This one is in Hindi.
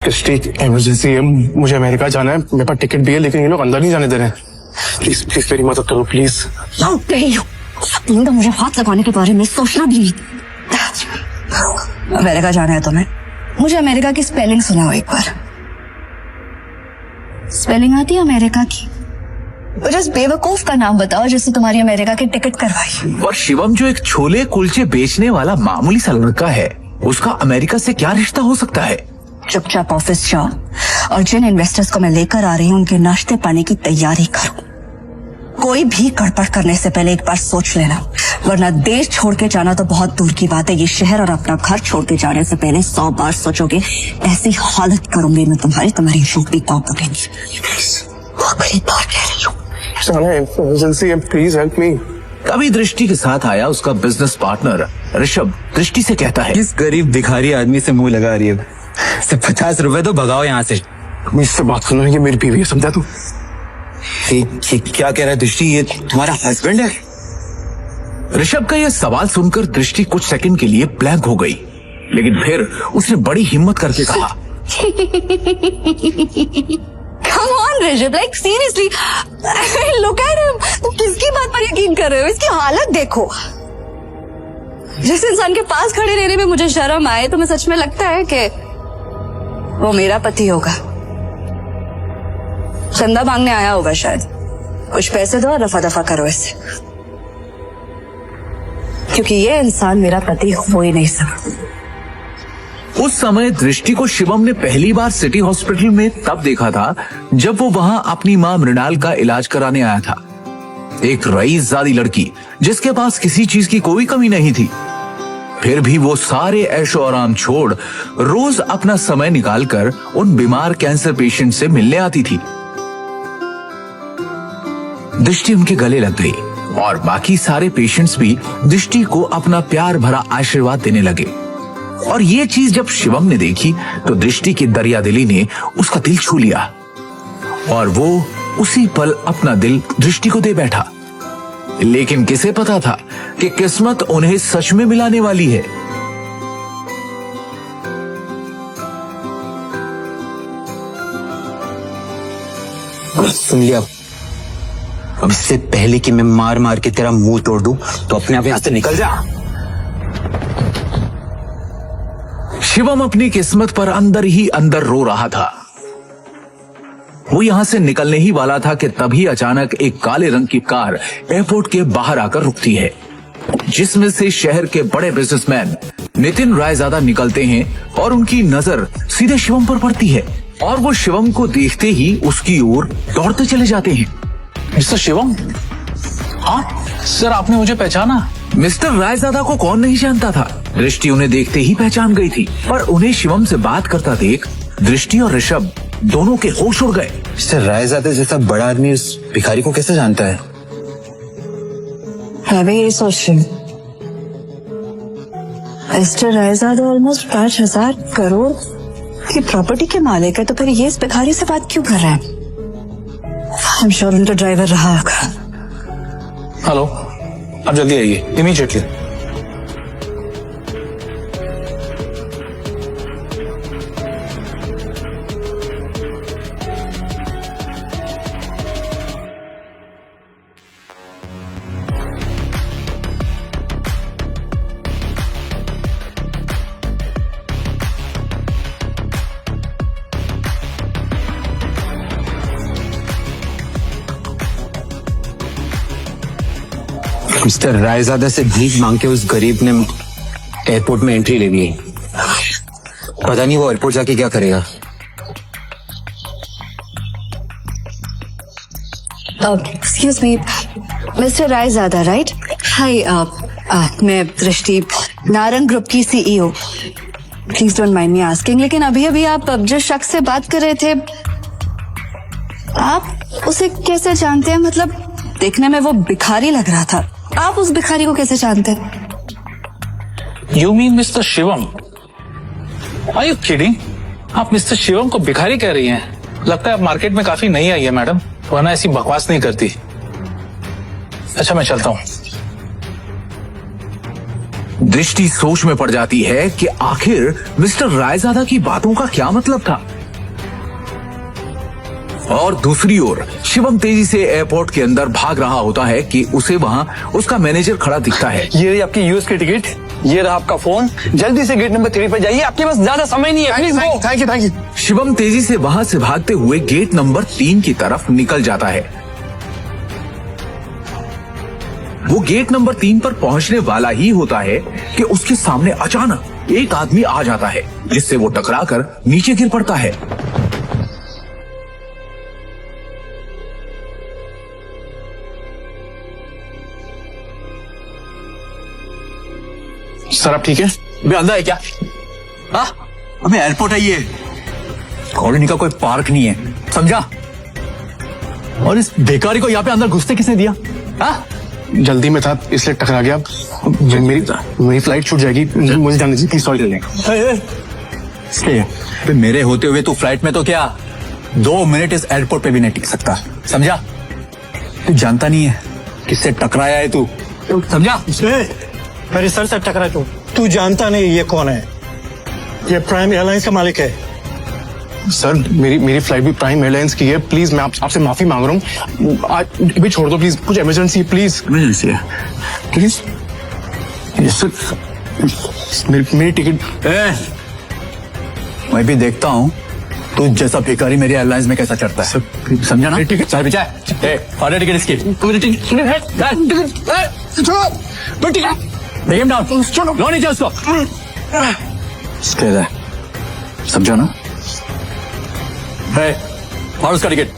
दृष्टि इमरजेंसी है, मुझे अमेरिका जाना है, मेरे पास टिकट भी है, लेकिन ये लोग अंदर नहीं जाने दे रहे हैं। प्लीज प्लीज मेरी मदद करो प्लीज। तो मुझे हाथ लगाने के बारे में सोचना भी नहीं। अमेरिका जाना है तुम्हें? मुझे अमेरिका की स्पेलिंग सुनाओ एक बार। स्पेलिंग आती है अमेरिका की? जिस बेवकूफ का नाम बताओ जिससे तुम्हारी अमेरिका की टिकट करवाई। और शिवम जो एक छोले कुलचे बेचने वाला मामूली सा लड़का है, उसका अमेरिका से क्या रिश्ता हो सकता है? चुपचाप ऑफिस जाओ और जिन इन्वेस्टर्स को मैं लेकर आ रही हूँ उनके नाश्ते पानी की तैयारी करो। कोई भी गड़बड़ करने से पहले एक बार सोच लेना, वरना देश छोड़ के जाना तो बहुत दूर की बात है, ये शहर और अपना घर छोड़ के जाने से पहले 100 बार सोचोगे। ऐसी हालत करूंगी मैं तुम्हारी नौकरी कौन करेगी। आखिरी बार कह रही हूँ, इमरजेंसी है, प्लीज हेल्प मी। तभी दृष्टि के साथ आया उसका बिजनेस पार्टनर ऋषभ। दृष्टि से कहता है, इस गरीब भिखारी आदमी से मुंह लगा रही है, सिर्फ 50 रुपए तो भगाओ यहाँ से। मुझसे बात सुनो, ये मेरी बीवी है, समझा तू? ये क्या कह रहा है दृष्टि, ये तुम्हारा हस्बैंड है? ऋषभ का यह सवाल सुनकर दृष्टि कुछ सेकंड के लिए ब्लैंक हो गई, लेकिन फिर उसने बड़ी हिम्मत करके कहा, Come on Rishabh, like seriously, look at him. तुम किसकी बात पर यकीन कर रहे हो? इसकी हालत देखो। जिस इंसान के पास खड़े रहने में मुझे शर्म आए, तुम्हें सच में लगता है कि वो मेरा पति होगा? चंदा मांगने आया होगा शायद। कुछ पैसे दो और रफा दफा करो इससे, क्योंकि ये इंसान मेरा पति हो ही नहीं सकता। उस समय दृष्टि को शिवम ने पहली बार सिटी हॉस्पिटल में तब देखा था जब वो वहां अपनी मां मृणाल का इलाज कराने आया था। एक रईसजादी लड़की जिसके पास किसी चीज की कोई कमी नहीं थी, फिर भी वो सारे ऐशो आराम छोड़ रोज अपना समय निकालकर उन बीमार कैंसर पेशेंट से मिलने आती थी। दृष्टि उनके गले लग गई और बाकी सारे पेशेंट्स भी दृष्टि को अपना प्यार भरा आशीर्वाद देने लगे। और ये चीज जब शिवम ने देखी तो दृष्टि की दरियादिली ने उसका दिल छू लिया और वो उसी पल अपना दिल दृष्टि को दे बैठा। लेकिन किसे पता था कि किस्मत उन्हें सच में मिलाने वाली है। सुन लिया, अब इससे पहले कि मैं मार मार के तेरा मुंह तोड़ दूं तो अपने आप यहां से निकल जा। शिवम अपनी किस्मत पर अंदर ही अंदर रो रहा था। वो यहां से निकलने ही वाला था कि तभी अचानक एक काले रंग की कार एयरपोर्ट के बाहर आकर रुकती है, जिसमें से शहर के बड़े बिजनेसमैन नितिन रायजादा निकलते हैं और उनकी नजर सीधे शिवम पर पड़ती है और वो शिवम को देखते ही उसकी ओर दौड़ते चले जाते हैं। मिस्टर शिवम? हाँ सर, आपने मुझे पहचाना? मिस्टर रायजादा को कौन नहीं जानता था। दृष्टि उन्हें देखते ही पहचान गई थी, पर उन्हें शिवम से बात करता देख दृष्टि और ऋषभ दोनों के होश उड़ गए। मिस्टर रायजादा जैसा बड़ा आदमी उस भिखारी को कैसे जानता है? मैं भी यही सोच रही हूँ। मिस्टर रायजादा ऑलमोस्ट 5,000 करोड़ की प्रॉपर्टी के मालिक है, तो फिर ये इस भिखारी से बात क्यों कर रहा है? I'm sure उनका ड्राइवर रहा होगा। हेलो, आप जल्दी आइए, इमीडिएटली। मिस्टर रायजादा से भीख मांग के उस गरीब ने एयरपोर्ट में एंट्री ले ली। पता नहीं वो एयरपोर्ट जाके क्या करेगा। Excuse me, mister Raizada right? Hi, मैं दृष्टि, नारंग ग्रुप की CEO। Please don't mind me asking, लेकिन अभी अभी आप जिस शख्स से बात कर रहे थे, आप उसे कैसे जानते हैं? मतलब देखने में वो भिखारी लग रहा था, आप उस भिखारी को कैसे जानते हैं? You mean mister Shivam? Are you kidding? आप मिस्टर शिवम को भिखारी कह रही हैं? लगता है आप मार्केट में काफी नई आई है मैडम, वरना ऐसी बकवास नहीं करती। अच्छा मैं चलता हूँ। दृष्टि सोच में पड़ जाती है कि आखिर मिस्टर रायजादा की बातों का क्या मतलब था। और दूसरी ओर शिवम तेजी से एयरपोर्ट के अंदर भाग रहा होता है कि उसे वहां उसका मैनेजर खड़ा दिखता है। ये रही आपकी यूएस की टिकट, ये रहा आपका फोन, जल्दी से गेट नंबर 3 पर जाइए, आपके पास ज्यादा समय नहीं है, please go. Thank you. Shivam तेजी से वहां से भागते हुए गेट नंबर 3 की तरफ निकल जाता है। वो गेट नंबर 3 पर पहुंचने वाला ही होता है कि उसके सामने अचानक एक आदमी आ जाता है, जिससे वो टकराकर नीचे गिर पड़ता है। सर आप ठीक है? अबे अंदर है क्या? हाँ? अबे एयरपोर्ट है ये, कॉलोनी का कोई पार्क नहीं है, समझा? और इस बेकारी को यहाँ पे अंदर घुसते किसने दिया? हाँ? जल्दी में था इसलिए टकरा गया। मेरी फ्लाइट छूट जाएगी, मुझे जाने दीजिए प्लीज। सॉरी। अबे मेरे होते हुए तू फ्लाइट में तो क्या 2 मिनट इस एयरपोर्ट पे भी नहीं टिक सकता, समझा? तू जानता नहीं है किससे टकराया है तू, समझा? मेरे सर से टकरा तू जानता नहीं ये कौन है? ये प्राइम एयरलाइंस का मालिक है। सर मेरी फ्लाइट भी प्राइम एयरलाइंस की है, प्लीज मैं आपसे माफी मांग रहा हूँ। आज भी छोड़ दो प्लीज, कुछ इमरजेंसी है प्लीज। इमरजेंसी है प्लीज। मेरी टिकट। मैं भी देखता हूँ तू जैसा भिखारी मेरी एयरलाइंस में कैसा चढ़ता है, समझा ना? टिकट चल पीछे, फाड़े टिकट इसकी। Take him down. लो नीचे उसको। समझा ना? फाड़ उसका टिकट।